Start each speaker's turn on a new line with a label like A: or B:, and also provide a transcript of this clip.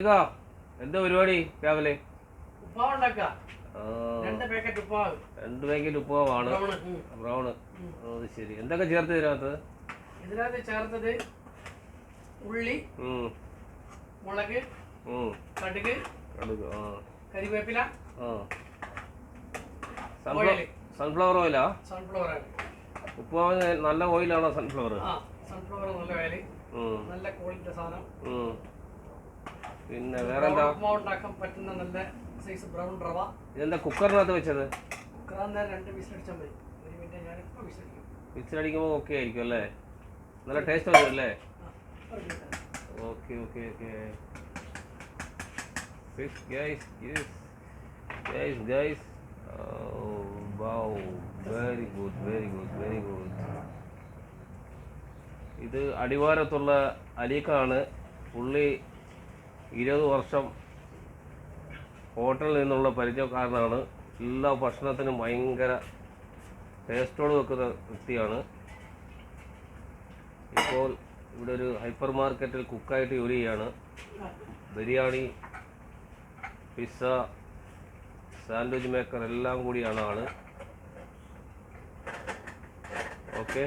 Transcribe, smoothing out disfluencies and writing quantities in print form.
A: എന്താ പരിപാടി രാവിലെ?
B: രണ്ട് പാക്കറ്റ്
A: ഉപ്പുമാവാണ്. ബ്രൗണ്. അത് ശരി. എന്തൊക്കെ ചേർത്ത്
B: ഇതിനകത്ത് ചേർത്തത് ഉള്ളി, മുളക്, കടുക്, കരിവേപ്പില,
A: സൺഫ്ലവർ ഓയിലാ?
B: Sunflower oil.
A: ഉപ്പുമാവിന് നല്ല ഓയിലാണോ സൺഫ്ലവർ?
B: സൺഫ്ലവർ നല്ല ഓയില്, നല്ല ക്വാളിറ്റി സാധനം.
A: പിന്നെ വേറെന്താ
B: ഉണ്ടാക്കാൻ പറ്റുന്ന നല്ല സൈസ് ബ്രൗൺ റവ.
A: ഇതെന്താ കുക്കറിനകത്ത് വെച്ചത്?
B: കുക്കറിനകത്ത് 2 വിസിലടിച്ചാൽ മതി. 1 മിനിറ്റ് ഞാനിപ്പോൾ വിസിലടിക്കും.
A: വിസിലടിക്കുമ്പോൾ ഓക്കെ ആയിരിക്കും അല്ലേ? നല്ല ടേസ്റ്റ് വരും അല്ലേ? Okay okay okay. Guys wow, very good very good very good. ഇത് അടിവാരത്തുള്ള അലീഖാണ്. പുള്ളി 20 വർഷം ഹോട്ടലിൽ നിന്നുള്ള പരിചയക്കാരനാണ്. എല്ലാ ഭക്ഷണത്തിനും ഭയങ്കര ടേസ്റ്റോട് വെക്കുന്ന വ്യക്തിയാണ്. ഇപ്പോൾ ഇവിടെ ഒരു ഹൈപ്പർ മാർക്കറ്റിൽ കുക്കായിട്ട് ജോലി ചെയ്യാണ്. ബിരിയാണി, പിസ്സ, സാൻഡ്വിച്ച് മേക്കർ എല്ലാം കൂടിയാണ് ആള്. ഓക്കെ.